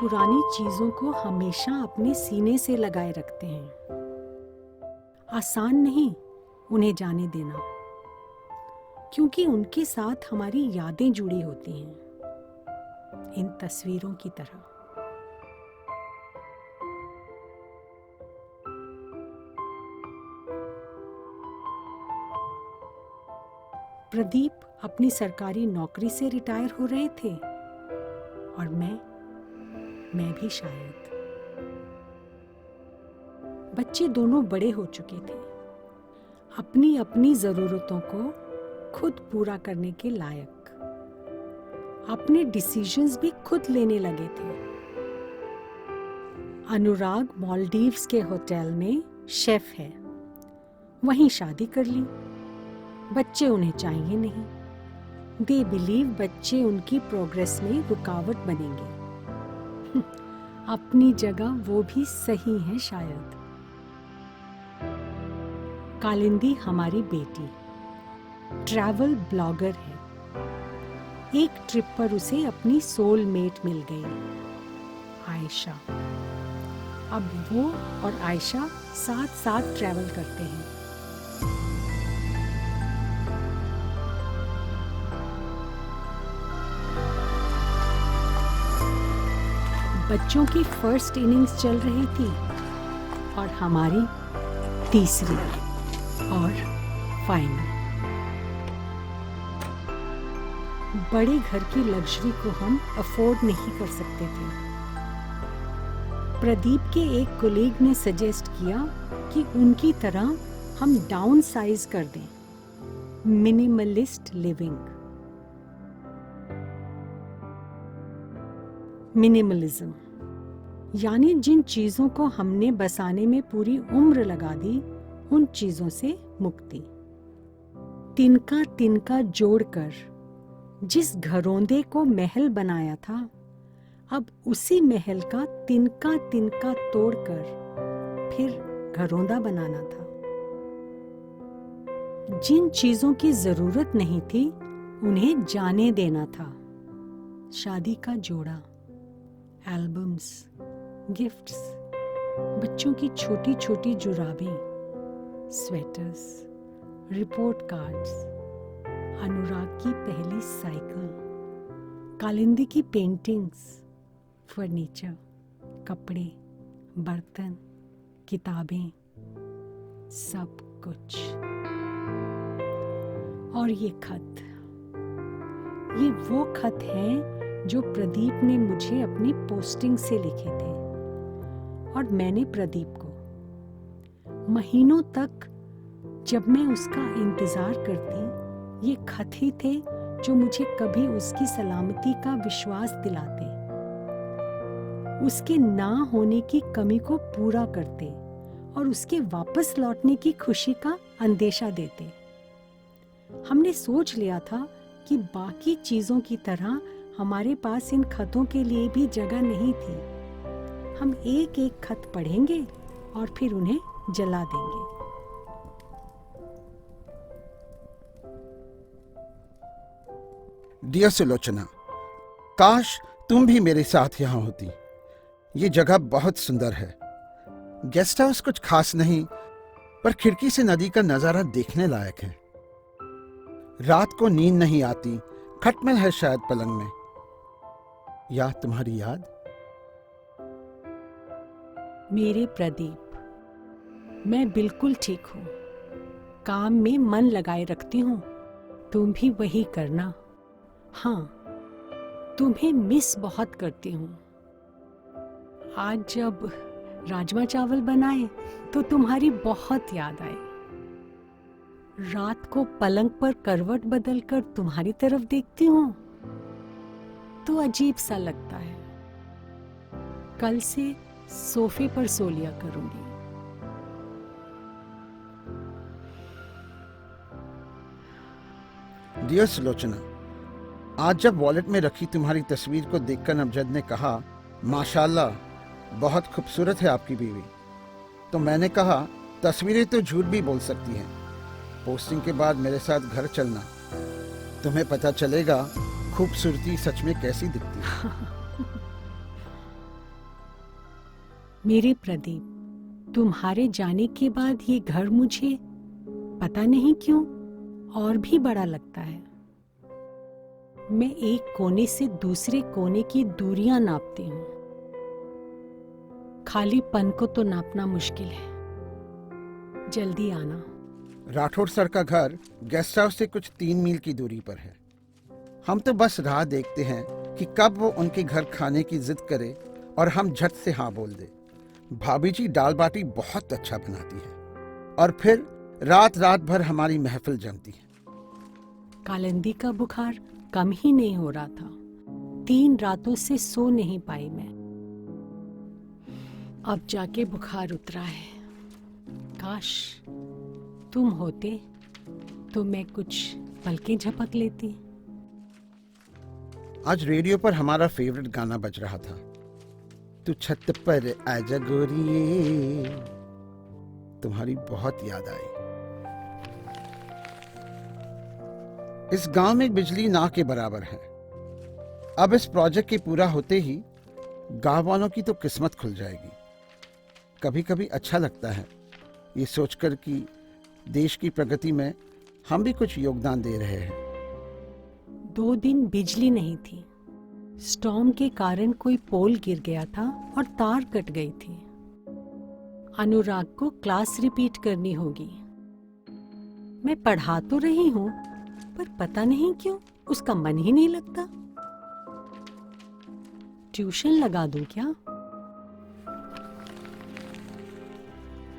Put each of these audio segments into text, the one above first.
पुरानी चीजों को हमेशा अपने सीने से लगाए रखते हैं। आसान नहीं उन्हें जाने देना, क्योंकि उनके साथ हमारी यादें जुड़ी होती हैं, इन तस्वीरों की तरह। प्रदीप अपनी सरकारी नौकरी से रिटायर हो रहे थे और मैं भी शायद। बच्चे दोनों बड़े हो चुके थे, अपनी अपनी जरूरतों को खुद पूरा करने के लायक, अपने डिसीजंस भी खुद लेने लगे थे। अनुराग मालदीव्स के होटल में शेफ है, वहीं शादी कर ली। बच्चे उन्हें चाहिए नहीं। दे बिलीव बच्चे उनकी प्रोग्रेस में रुकावट बनेंगे। अपनी जगह वो भी सही है शायद। कालिंदी हमारी बेटी ट्रैवल ब्लॉगर है। एक ट्रिप पर उसे अपनी सोलमेट मिल गई, आयशा। अब वो और आयशा साथ साथ ट्रैवल करते हैं। बच्चों की फर्स्ट इनिंग्स चल रही थी और हमारी तीसरी और फाइनल। बड़े घर की लग्जरी को हम अफोर्ड नहीं कर सकते थे। प्रदीप के एक कोलीग ने सजेस्ट किया कि उनकी तरह हम डाउन साइज कर दें, मिनिमलिस्ट लिविंग। मिनिमलिज्म यानी जिन चीजों को हमने बसाने में पूरी उम्र लगा दी, उन चीजों से मुक्ति। तिनका तिनका जोड़कर जिस घरौंदे को महल बनाया था, अब उसी महल का तिनका तिनका तोड़कर फिर घरौंदा बनाना था। जिन चीजों की जरूरत नहीं थी, उन्हें जाने देना था। शादी का जोड़ा, एल्बम्स, गिफ्ट्स, बच्चों की छोटी छोटी जुराबें, स्वेटर्स, रिपोर्ट कार्ड्स, अनुराग की पहली साइकिल, कालिंदी की पेंटिंग्स, फर्नीचर, कपड़े, बर्तन, किताबें, सब कुछ। और ये खत, ये वो खत हैं जो प्रदीप ने मुझे अपनी पोस्टिंग से लिखे थे और मैंने प्रदीप को। महीनों तक जब मैं उसका इंतजार करती, ये खत ही थे जो मुझे कभी उसकी सलामती का विश्वास दिलाते, उसके ना होने की कमी को पूरा करते और उसके वापस लौटने की खुशी का अंदेशा देते। हमने सोच लिया था कि बाकी चीजों की तरह हमारे पास इन खतों के लिए भी जगह नहीं थी। हम एक एक खत पढ़ेंगे और फिर उन्हें जला देंगे। डियर सुलोचना, काश तुम भी मेरे साथ यहाँ होती। ये जगह बहुत सुंदर है। गेस्ट हाउस कुछ खास नहीं, पर खिड़की से नदी का नजारा देखने लायक है। रात को नींद नहीं आती, खटमल है शायद पलंग में। या तुम्हारी याद? मेरे प्रदीप, मैं बिल्कुल ठीक हूँ। काम में मन लगाए रखती हूँ, तुम भी वही करना। हाँ, तुम्हें मिस बहुत करती हूँ। आज जब राजमा चावल बनाए तो तुम्हारी बहुत याद आई। रात को पलंग पर करवट बदलकर तुम्हारी तरफ देखती हूँ तो अजीब सा लगता है। कल से सोफे पर सो लिया करूंगी। डियर सुलोचना, आज जब वॉलेट में रखी तुम्हारी तस्वीर को देखकर अमजद ने कहा, माशाल्लाह, बहुत खूबसूरत है आपकी बीवी, तो मैंने कहा, तस्वीरें तो झूठ भी बोल सकती हैं। पोस्टिंग के बाद मेरे साथ घर चलना, तुम्हें पता चलेगा खूबसूरती सच में कैसी दिखती है। मेरे प्रदीप, तुम्हारे जाने के बाद ये घर मुझे पता नहीं क्यों और भी बड़ा लगता है। मैं एक कोने से दूसरे कोने की दूरियां नापती हूँ। खालीपन को तो नापना मुश्किल है। जल्दी आना। राठौड़ सर का घर गेस्ट हाउस से कुछ 3 मील की दूरी पर है। हम तो बस राह देखते हैं कि कब वो उनके घर खाने की जिद करे और हम झट से हाँ बोल दे। भाभी जी दाल बाटी बहुत अच्छा बनाती है और फिर रात रात भर हमारी महफिल जमती है। कालिंदी का बुखार कम ही नहीं हो रहा था। 3 रातों से सो नहीं पाई मैं। अब जाके बुखार उतरा है। काश तुम होते तो मैं कुछ पलकें झपक लेती। आज रेडियो पर हमारा फेवरेट गाना बज रहा था, तू छत पर आजा गोरिये। तुम्हारी बहुत याद आई। इस गांव में बिजली ना के बराबर है। अब इस प्रोजेक्ट के पूरा होते ही गांव वालों की तो किस्मत खुल जाएगी। कभी कभी अच्छा लगता है ये सोचकर कि देश की प्रगति में हम भी कुछ योगदान दे रहे हैं। 2 दिन बिजली नहीं थी। स्टॉर्म के कारण कोई पोल गिर गया था और तार कट गई थी। अनुराग को क्लास रिपीट करनी होगी। मैं पढ़ा तो रही हूँ, पर पता नहीं क्यों उसका मन ही नहीं लगता। ट्यूशन लगा दूं क्या?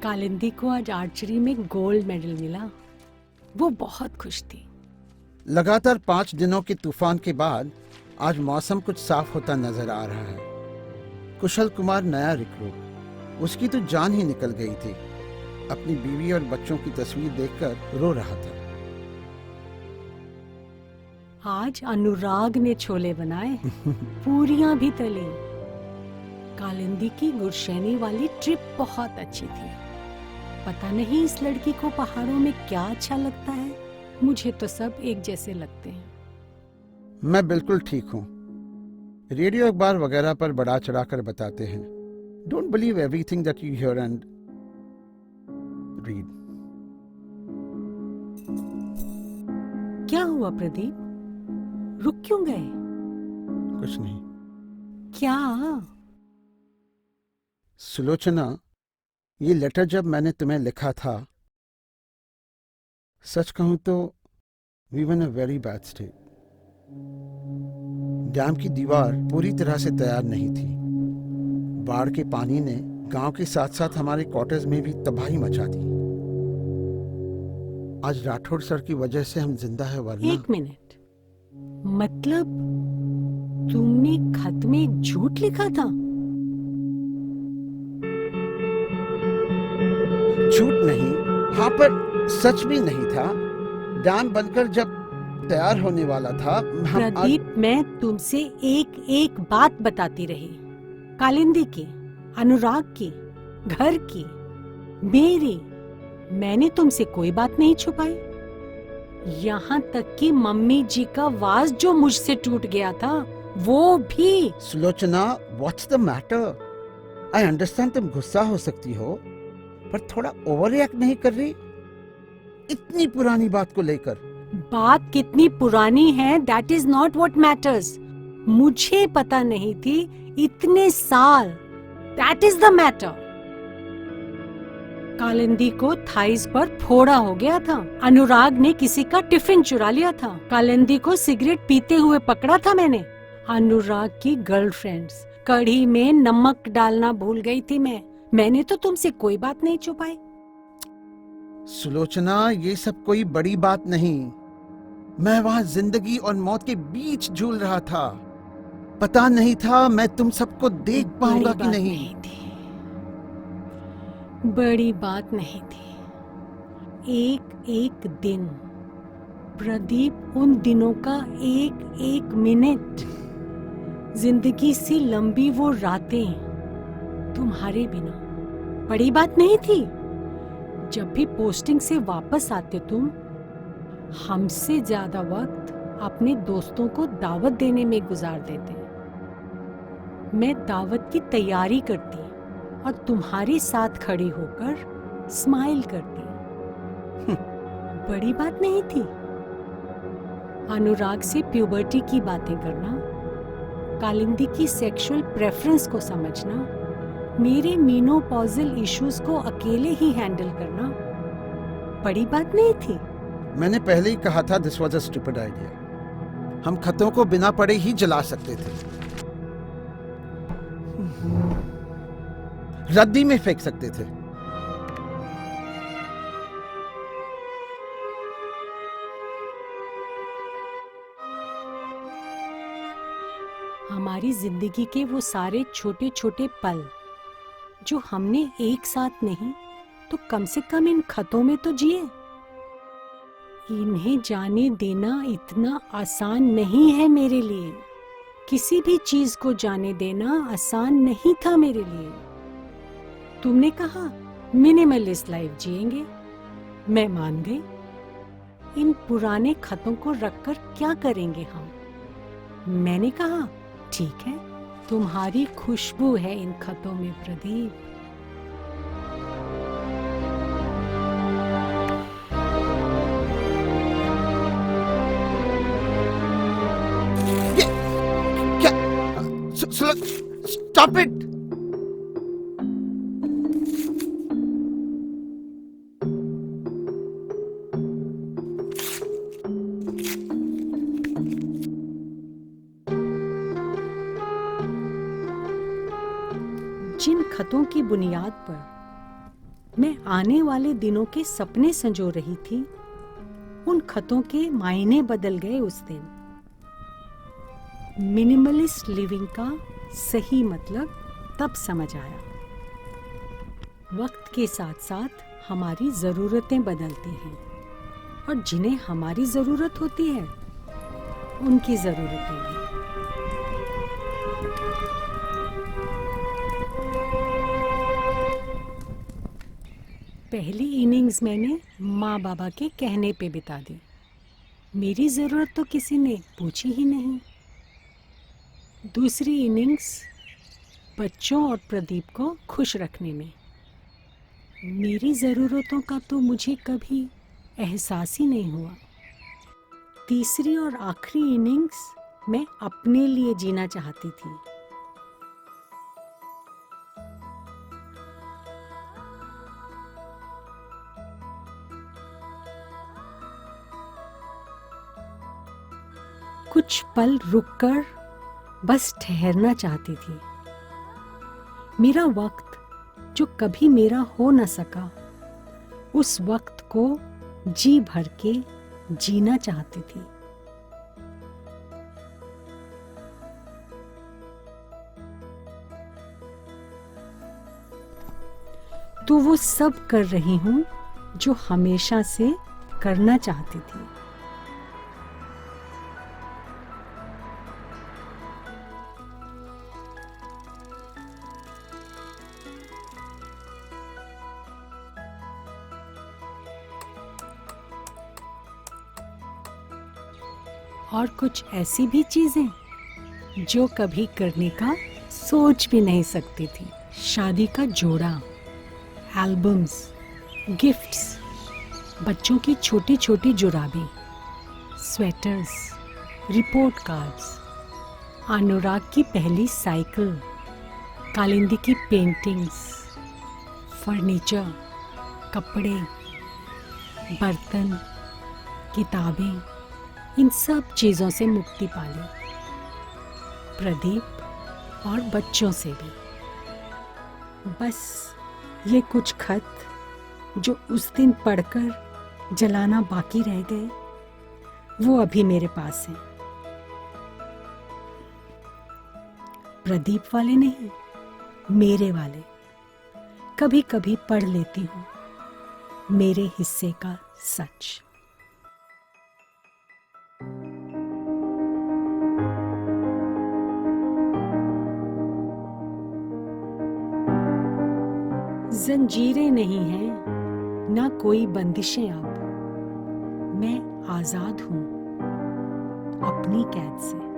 कालिंदी को आज आर्चरी में गोल्ड मेडल मिला। वो बहुत खुश थी। लगातार 5 दिनों के तूफान के बाद आज मौसम कुछ साफ होता नजर आ रहा है। कुशल कुमार नया रिक्रूट, उसकी तो जान ही निकल गई थी। अपनी बीवी और बच्चों की तस्वीर देखकर रो रहा था। आज अनुराग ने छोले बनाए, पूरियां भी तली। कालिंदी की गुरशैनी वाली ट्रिप बहुत अच्छी थी। पता नहीं इस लड़की को पहाड़ों में क्या अच्छा लगता है। मुझे तो सब एक जैसे लगते हैं। मैं बिल्कुल ठीक हूँ। रेडियो अखबार वगैरह पर बढ़ा चढ़ाकर बताते हैं। Don't believe everything that you here and read. क्या हुआ प्रदीप? रुक क्यों गए? कुछ नहीं। क्या? सुलोचना, ये लेटर जब मैंने तुम्हें लिखा था, सच कहूं तो we were in a very bad state. Dam की दीवार पूरी तरह से तैयार नहीं थी। बाढ़ के पानी ने गांव के साथ साथ हमारे क्वार्टर्स में भी तबाही मचा दी। आज राठौड़ सर की वजह से हम जिंदा है, वरना। 1 मिनट, मतलब तुमने खत में एक झूठ लिखा था? झूठ नहीं, हाँ, पर सच भी नहीं था। डैम बनकर जब तैयार होने वाला था, प्रदीप, मैं तुमसे एक एक बात बताती रही। कालिंदी की, अनुराग की, घर की, मेरी। मैंने तुमसे कोई बात नहीं छुपाई। यहाँ तक कि मम्मी जी का वास जो मुझसे टूट गया था, वो भी। Sulochana, what's the matter? I understand तुम गुस्सा हो सकती हो, पर थोड़ा ओवर रिएक्ट नहीं कर रही इतनी पुरानी बात को लेकर? बात कितनी पुरानी है, that is not what matters. मुझे पता नहीं थी इतने साल, that is the matter. Kalindi को थाइस पर फोड़ा हो गया था। अनुराग ने किसी का टिफिन चुरा लिया था। कालिंदी को सिगरेट पीते हुए पकड़ा था मैंने। अनुराग की गर्लफ्रेंड्स, कढ़ी में नमक डालना भूल गई थी मैंने तो तुमसे कोई बात नहीं छुपाई। सुलोचना, ये सब कोई बड़ी बात नहीं। मैं वहां जिंदगी और मौत के बीच झूल रहा था। पता नहीं था मैं तुम सबको देख पाऊंगा कि नहीं। बड़ी बात नहीं थी। एक एक दिन, प्रदीप, उन दिनों का एक एक मिनट, जिंदगी सी लंबी वो रातें तुम्हारे बिना, बड़ी बात नहीं थी। जब भी पोस्टिंग से वापस आते तुम, हमसे ज्यादा वक्त अपने दोस्तों को दावत देने में गुजार देते। मैं दावत की तैयारी करती और तुम्हारे साथ खड़ी होकर स्माइल करती। बड़ी बात नहीं थी। अनुराग से प्यूबर्टी की बातें करना, कालिंदी की सेक्सुअल प्रेफरेंस को समझना, मेरे मीनोपॉजल इश्यूज को अकेले ही हैंडल करना बड़ी बात नहीं थी। मैंने पहले ही कहा था this was a stupid idea. हम खतों को बिना पढ़े ही जला सकते थे, रद्दी में फेंक सकते थे। हमारी जिंदगी के वो सारे छोटे छोटे पल जो हमने एक साथ नहीं तो कम से कम इन खतों में तो जिए, इन्हें जाने देना इतना आसान नहीं है मेरे लिए। किसी भी चीज को जाने देना आसान नहीं था मेरे लिए। तुमने कहा मिनिमलिस्ट लाइफ जिएंगे, मैं मान गई। इन पुराने खतों को रखकर क्या करेंगे हम? मैंने कहा ठीक है, तुम्हारी खुशबू है इन खतों में प्रदीप। Stop it! जिन खतों की बुनियाद पर मैं आने वाले दिनों के सपने संजो रही थी, उन खतों के मायने बदल गए उस दिन। मिनिमलिस्ट लिविंग का सही मतलब तब समझ आया। वक्त के साथ साथ हमारी ज़रूरतें बदलती हैं और जिन्हें हमारी ज़रूरत होती है उनकी ज़रूरतें भी। पहली इनिंग्स मैंने माँ बाबा के कहने पे बिता दी। मेरी ज़रूरत तो किसी ने पूछी ही नहीं। दूसरी इनिंग्स बच्चों और प्रदीप को खुश रखने में। मेरी ज़रूरतों का तो मुझे कभी एहसास ही नहीं हुआ। तीसरी और आखिरी इनिंग्स मैं अपने लिए जीना चाहती थी। कुछ पल रुककर बस ठहरना चाहती थी। मेरा वक्त जो कभी मेरा हो न सका, उस वक्त को जी भर के जीना चाहती थी। तो वो सब कर रही हूं जो हमेशा से करना चाहती थी। और कुछ ऐसी भी चीजें जो कभी करने का सोच भी नहीं सकती थी। शादी का जोड़ा, एल्बम्स, गिफ्ट्स, बच्चों की छोटी छोटी जुराबें, स्वेटर्स, रिपोर्ट कार्ड्स, अनुराग की पहली साइकिल, कालिंदी की पेंटिंग्स, फर्नीचर, कपड़े, बर्तन, किताबें, इन सब चीज़ों से मुक्ति पा ली। प्रदीप और बच्चों से भी। बस ये कुछ खत जो उस दिन पढ़कर जलाना बाकी रह गए, वो अभी मेरे पास हैं। प्रदीप वाले नहीं, मेरे वाले। कभी कभी पढ़ लेती हूँ मेरे हिस्से का सच। जंजीरें नहीं हैं, ना कोई बंदिशें अब। मैं आजाद हूँ अपनी कैद से।